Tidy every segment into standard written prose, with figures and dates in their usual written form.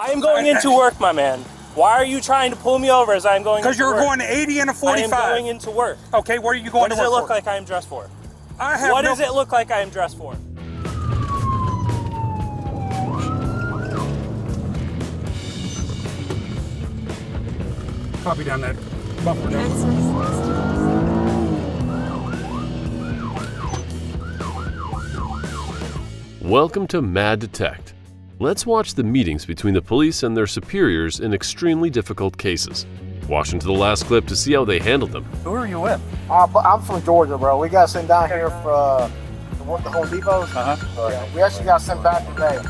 I'm going into work, my man. Why are you trying to pull me over as I'm going into work? Because you're going 80 and a 45. I am going into work. Okay, what are you going to work for? What does it look like I am dressed for? What does it look like I am dressed for? Copy down that bumper down. Welcome to MADDETECT. Let's watch the meetings between the police and their superiors in extremely difficult cases. Watch into the last clip to see how they handled them. Who are you with? I'm from Georgia, bro. We got sent down here for the Home Depots. Yeah, we actually got sent back today.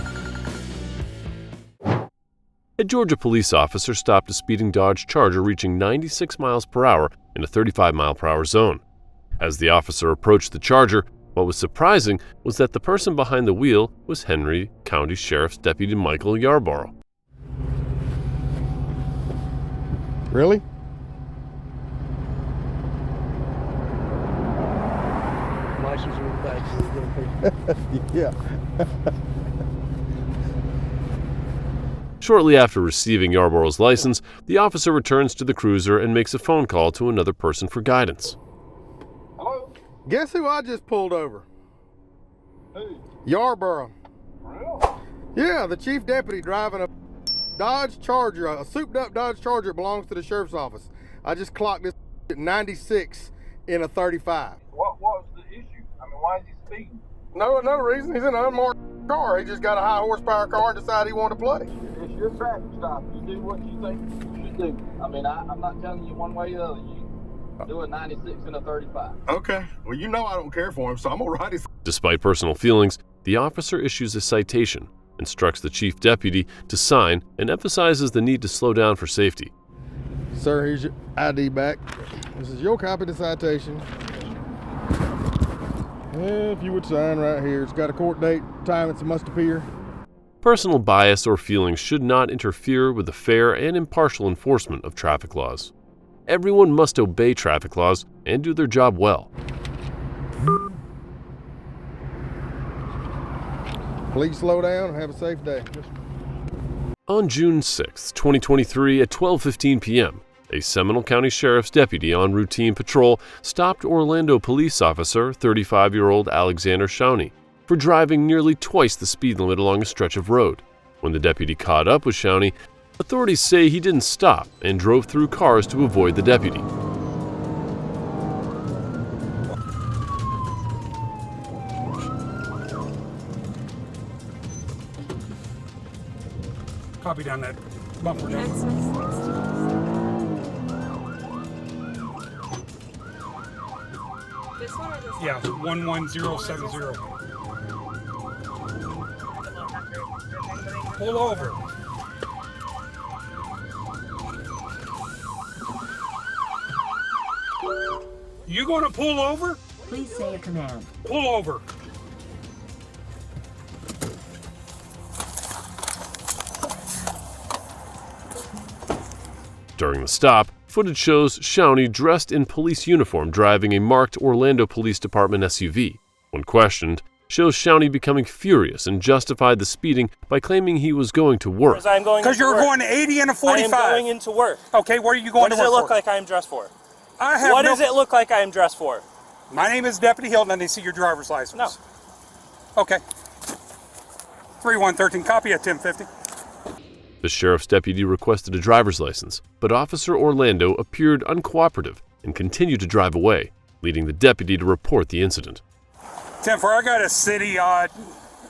A Georgia police officer stopped a speeding Dodge Charger reaching 96 miles per hour in a 35 mile per hour zone. As the officer approached the Charger, what was surprising was that the person behind the wheel was Henry County Sheriff's Deputy Michael Yarborough. Really? License in the back. Yeah. Shortly after receiving Yarborough's license, the officer returns to the cruiser and makes a phone call to another person for guidance. Hello? Guess who I just pulled over? Who? Yarborough. Really? Yeah, the chief deputy driving a Dodge Charger, a souped-up Dodge Charger belongs to the sheriff's office. I just clocked this at 96 in a 35. What was the issue? I mean, why is he speeding? No reason. He's in an unmarked car. He just got a high horsepower car and decided he wanted to play. It's your traffic stop. You do what you think you should do. I mean, I'm not telling you one way or the other. You do a 96 and a 35. Okay. Well, you know I don't care for him, so I'm gonna ride his. Despite personal feelings, the officer issues a citation, instructs the chief deputy to sign, and emphasizes the need to slow down for safety. Sir, here's your ID back. This is your copy of the citation. If you would sign right here, it's got a court date, time it must appear. Personal bias or feelings should not interfere with the fair and impartial enforcement of traffic laws. Everyone must obey traffic laws and do their job well. Please slow down and have a safe day. On June 6, 2023 at 12:15 p.m., a Seminole County Sheriff's deputy on routine patrol stopped Orlando police officer 35-year-old Alexander Shawnee for driving nearly twice the speed limit along a stretch of road. When the deputy caught up with Shawnee, authorities say he didn't stop and drove through cars to avoid the deputy. Copy down that bumper down. Yeah, 11070. Pull over. You gonna pull over? Please say a command. Pull over. During the stop, footage shows Shawnee dressed in police uniform driving a marked Orlando Police Department SUV. When questioned, shows Shawnee becoming furious and justified the speeding by claiming he was going to work. Because you're going 80 and a 45. I am going into work. Okay, what are you going to work for? What does it look like I am dressed for? What does it look like I am dressed for? My name is Deputy Hilton, and they see your driver's license. No. Okay. 3113, copy at 1050. The sheriff's deputy requested a driver's license, but Officer Orlando appeared uncooperative and continued to drive away, leading the deputy to report the incident. 10-4, I got a city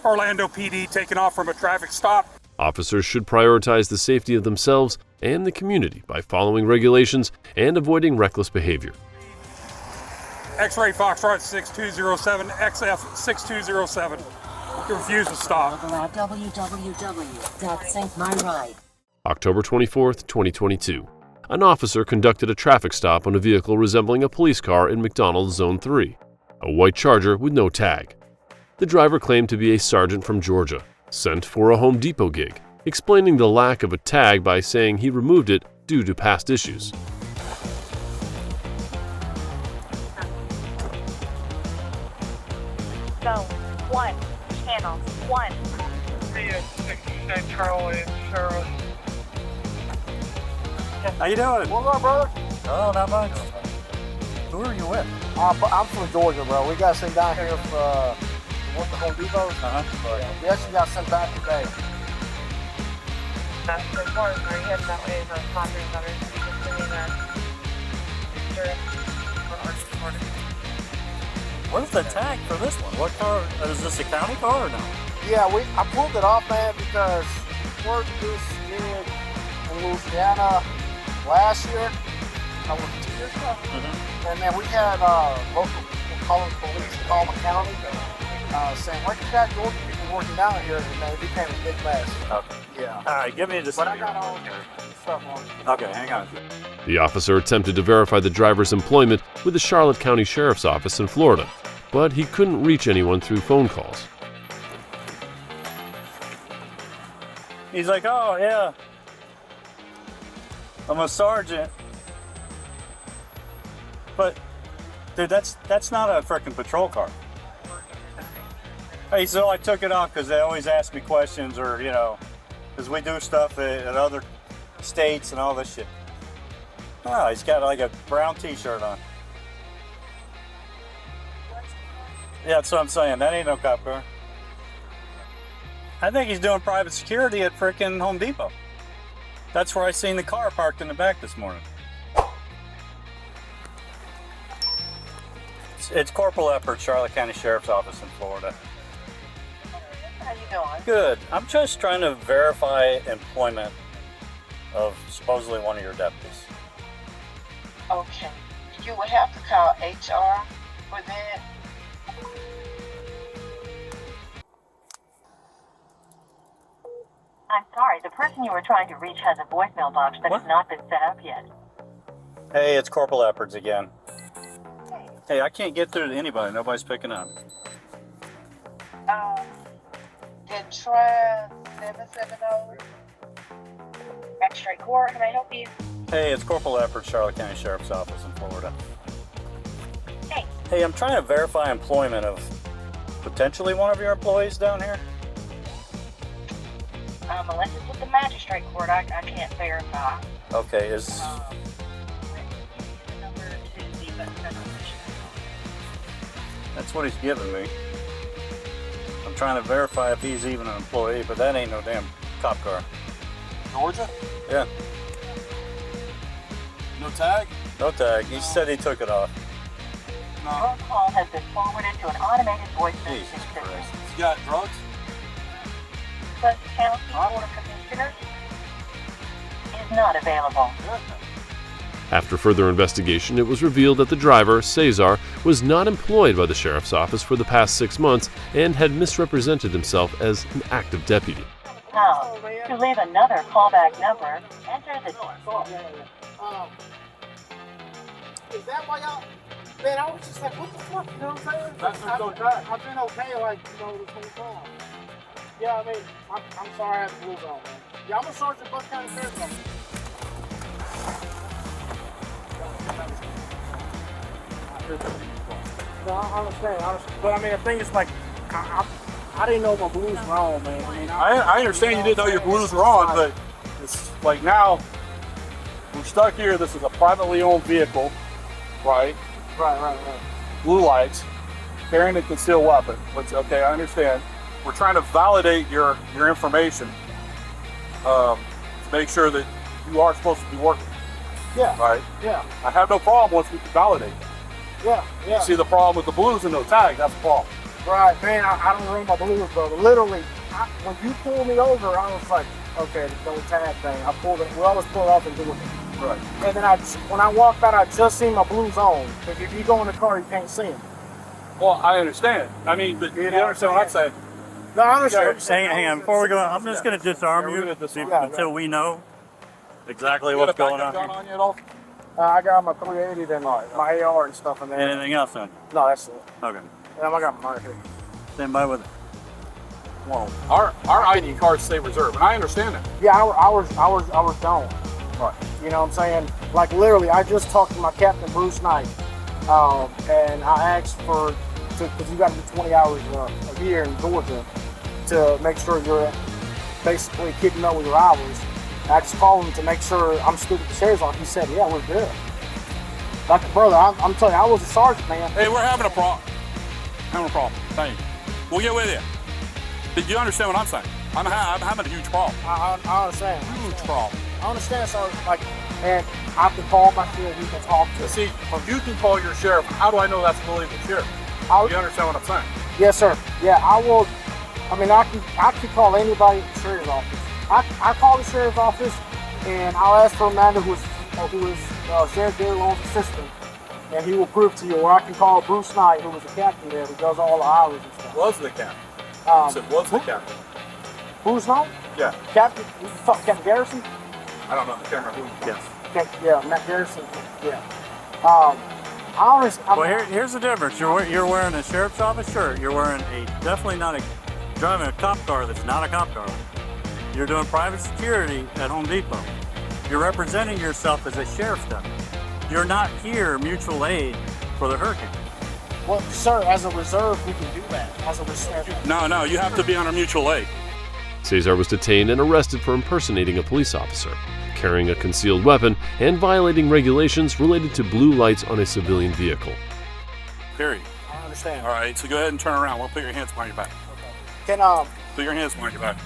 Orlando PD taking off from a traffic stop. Officers should prioritize the safety of themselves and the community by following regulations and avoiding reckless behavior. X-ray Foxtrot 6207, XF 6207. You refuse to stop. www.syncmyride. October 24, 2022. An officer conducted a traffic stop on a vehicle resembling a police car in McDonald's Zone 3, a white Charger with no tag. The driver claimed to be a sergeant from Georgia, sent for a Home Depot gig, explaining the lack of a tag by saying he removed it due to past issues. Zone 1, channel 1. The 6 Central in Charles. How you doing? What's up, brother? Oh, not much. Who are you with? I'm from Georgia, bro. We got sent down here for the Home Depot. We actually got sent back today. That's the important. Are you heading that way in the Conference Center? You can send me that picture for our supporter. Where's the tag for this one? What car? Is this a county car or no? Yeah, I pulled it off, man, because we worked this gig in Louisiana last year. I worked 2 years ago. And then we had local, we'll call them police, Palmer County, saying, "Why you got Georgia people working down here?" And then it became a big mess. Okay. Yeah. All right, give me this. But I got all stuff on. Okay, hang on. The officer attempted to verify the driver's employment with the Charlotte County Sheriff's Office in Florida, but he couldn't reach anyone through phone calls. He's like, oh yeah, I'm a sergeant. But, dude, that's not a freaking patrol car. Hey, so I took it off because they always ask me questions, or you know, because we do stuff at other states and all this shit. Oh, he's got like a brown T-shirt on. Yeah, that's what I'm saying. That ain't no cop car. I think he's doing private security at freaking Home Depot. That's where I seen the car parked in the back this morning. It's Corporal Eppert, Charlotte County Sheriff's Office in Florida. How you doing? Good. I'm just trying to verify employment of supposedly one of your deputies. Okay. You would have to call HR for that. I'm sorry, the person you were trying to reach has a voicemail box that has not been set up yet. Hey, it's Corporal Epperts again. Hey, I can't get through to anybody. Nobody's picking up. Then try 770 Magistrate Court. Can I help you? Hey, it's Corporal Epperts, Charlotte County Sheriff's Office in Florida. Hey. Hey, I'm trying to verify employment of potentially one of your employees down here. Unless it's with the Magistrate Court, I can't verify. Okay, is... The number to the federal. That's what he's giving me. I'm trying to verify if he's even an employee, but that ain't no damn cop car. Georgia? Yeah, No tag? no tag. He said he took it off. Your call has been forwarded to an automated voice Jesus messaging system. Christ. You got drugs? Sutton County Board of Commissioners is not available. After further investigation, it was revealed that the driver, Cesar, was not employed by the sheriff's office for the past 6 months and had misrepresented himself as an active deputy. Now, to leave another callback number, enter the... Is that why y'all? Man, I was just like, what the fuck? You know what I'm saying? I've been okay, like, you know, this whole time. Yeah, I mean, I'm sorry I had the blues on, man. Yeah, I'm a sergeant, Buck County Sheriff's Office. No, I understand. But I mean, the thing is, like, I didn't know my blues were on, man. I mean, I understand you didn't know your blues were on, but it's like now we're stuck here. This is a privately owned vehicle, right? Right. Blue lights, carrying a concealed weapon. Which, okay, I understand. We're trying to validate your information to make sure that you are supposed to be working. Yeah. Right. Yeah. I have no problem once we can validate. Yeah. You see the problem with the blues and no tag. That's the problem. Right, man, I don't know my blues, bro. Literally, when you pulled me over, I was like, okay, the no tag thing. I pulled it. We always pull it off and do it. Right. And then when I walked out, I just seen my blues on. If you go in the car, you can't see them. Well, I understand. I mean, but you understand what I'm saying? No, I understand. Hang on, before we go, I'm just going to disarm you until we know exactly what's going on. Gun on you at all? I got my 380 and my AR and stuff in there. Anything else on? No, that's it. Okay. Yeah, I got my knife here. Stand by with it. Well, our ID cards say reserve, and I understand that. Yeah, ours don't. Right. You know what I'm saying? Like literally, I just talked to my captain, Bruce Knight, and I asked because you got to do 20 hours a year in Georgia to make sure you're basically keeping up with your hours. I just called him to make sure I'm still with the sheriff's office. He said, yeah, we're good. Like, brother, I'm telling you, I was a sergeant, man. Hey, we're having a problem. Having a problem. Thank you. We'll get with you. Did you understand what I'm saying? I'm having a huge problem. I understand. Huge problem. I understand, sir. Like, and I can call my sheriff. We can talk to. See, you can call your sheriff. How do I know that's really the sheriff? Do you understand what I'm saying? Yes, sir. Yeah, I will. I mean, I can call anybody at the sheriff's office. I call the sheriff's office, and I'll ask for Amanda, who is Sheriff Gary Lone's assistant, and he will prove to you. Or I can call Bruce Knight, who was the captain there, who does all the hours and stuff. Was the captain? Was the captain? Bruce Knight? Yeah. Captain Garrison? I don't know. I can't remember who. Yes. Yeah, Matt Garrison. Yeah. I understand. Well, here's the difference. You're wearing a sheriff's office shirt. You're wearing definitely not driving a cop car that's not a cop car. You're doing private security at Home Depot. You're representing yourself as a sheriff's deputy. You're not here mutual aid for the hurricane. Well, sir, as a reserve, we can do that. As a reserve. No, you have to be on a mutual aid. Cesar was detained and arrested for impersonating a police officer, carrying a concealed weapon, and violating regulations related to blue lights on a civilian vehicle. Period. I understand. All right, so go ahead and turn around. We'll put your hands behind your back. Can Put your hands behind your back.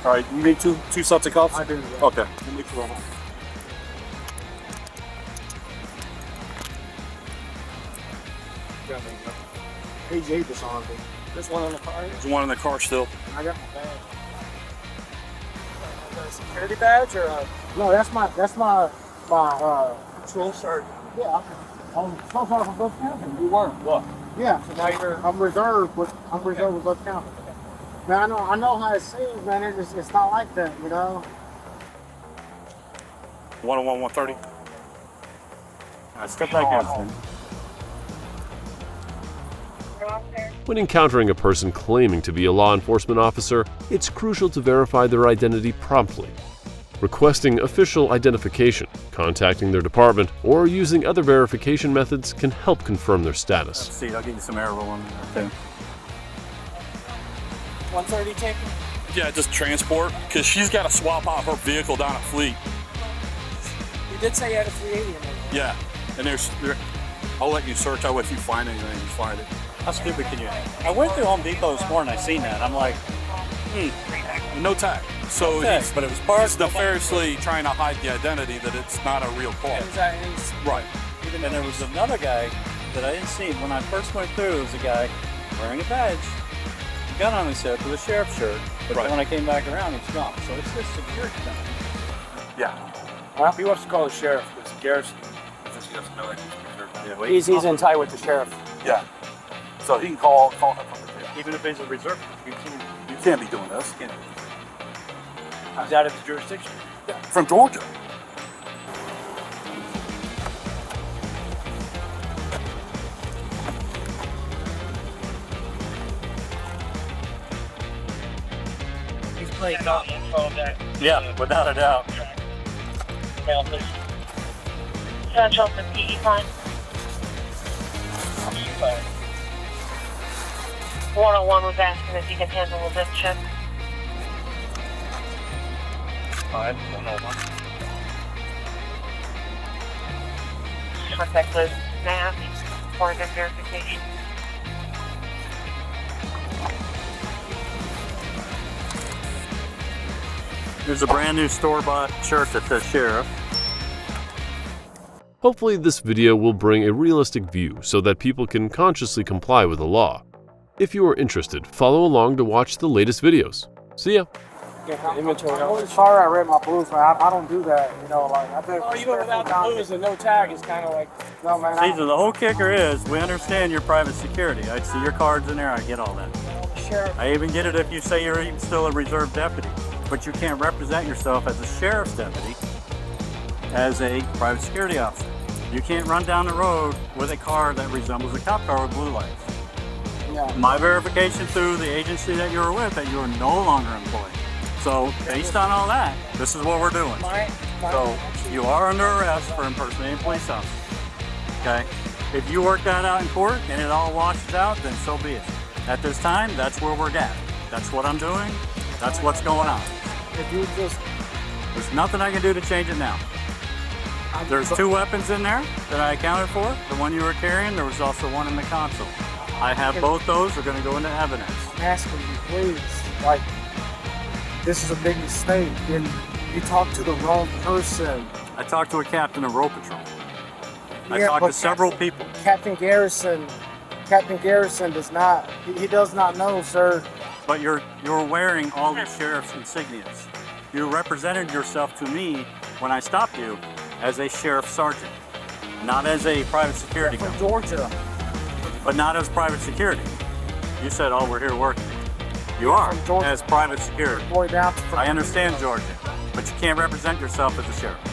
All right, you need two sets of cuffs? I do. Yeah. Okay. Let me throw them. AJ disarmed me. There's one in the car. There's one in the car still. I got my badge. A security badge or a No, that's my patrol shirt. Yeah, I'm so far from both counties. you weren't? What? Yeah, so now I'm reserved with both counties. Man, I know how it seems, man. It's not like that, you know. 101, 130. Step back in. When encountering a person claiming to be a law enforcement officer, it's crucial to verify their identity promptly. Requesting official identification, contacting their department, or using other verification methods can help confirm their status. See, I'll get you some air rolling there too. 130 tape? Yeah, just transport, because she's got to swap out her vehicle down at Fleet. You did say you had a 380 in there. Yeah, and I'll let you search out if you find anything, you find it. How stupid can you? I went through Home Depot this morning. I seen that. I'm like, No tag. So but it was parked. he's nefariously trying to hide the identity that it's not a real car. Right. And there was another guy that I didn't see when I first went through. There was a guy wearing a badge, a gun on his hip with a sheriff's shirt. But Right. when I came back around, he's gone. So it's just security company. Yeah. He wants to call the sheriff because Garrison says he doesn't know that Yeah, he's in tie with the sheriff. Yeah. So he can call him from the jail. even if he's a reserve, You can't be doing this. He's out of the jurisdiction. From Georgia. He's playing golf. yeah, without a doubt. Central to PE line. 101 was asking if you can handle a zip check. 101. Contact Liz Nav for the verification. There's a brand new store-bought shirt that says sheriff. Hopefully this video will bring a realistic view so that people can consciously comply with the law. If you are interested, follow along to watch the latest videos. See ya! I'm sorry I read my blues, man. I don't do that, you know. Like I've been. Even without the blues and no tag is kind of like. No, man. Caesar, the whole kicker is we understand your private security. I see your cards in there. I get all that. Sheriff. I even get it if you say you're even still a reserve deputy, but you can't represent yourself as a sheriff's deputy as a private security officer. You can't run down the road with a car that resembles a cop car with blue lights. Yeah. My verification through the agency that you were with that you are no longer employed. So based on all that, this is what we're doing. So you are under arrest for impersonating a police officer. Okay? If you work that out in court and it all washes out, then so be it. At this time, that's where we're at. That's what I'm doing. That's what's going on. if you just... There's nothing I can do to change it now. There's 2 weapons in there that I accounted for. The one you were carrying, there was also one in the console. I have both those. They're going to go into evidence. I'm asking you, please. Like, this is a big mistake. And you talked to the wrong person. I talked to a captain of road patrol. I Yeah, talked but to several people. Captain Garrison does not, he does not know, sir. But you're wearing all the sheriff's insignias. You represented yourself to me when I stopped you as a sheriff sergeant, not as a private security From company. Georgia. But not as private security. You said, oh, we're here working. You are, From Georgia. as private security. Boy, down to I understand, Georgia, but you can't represent yourself as a sheriff.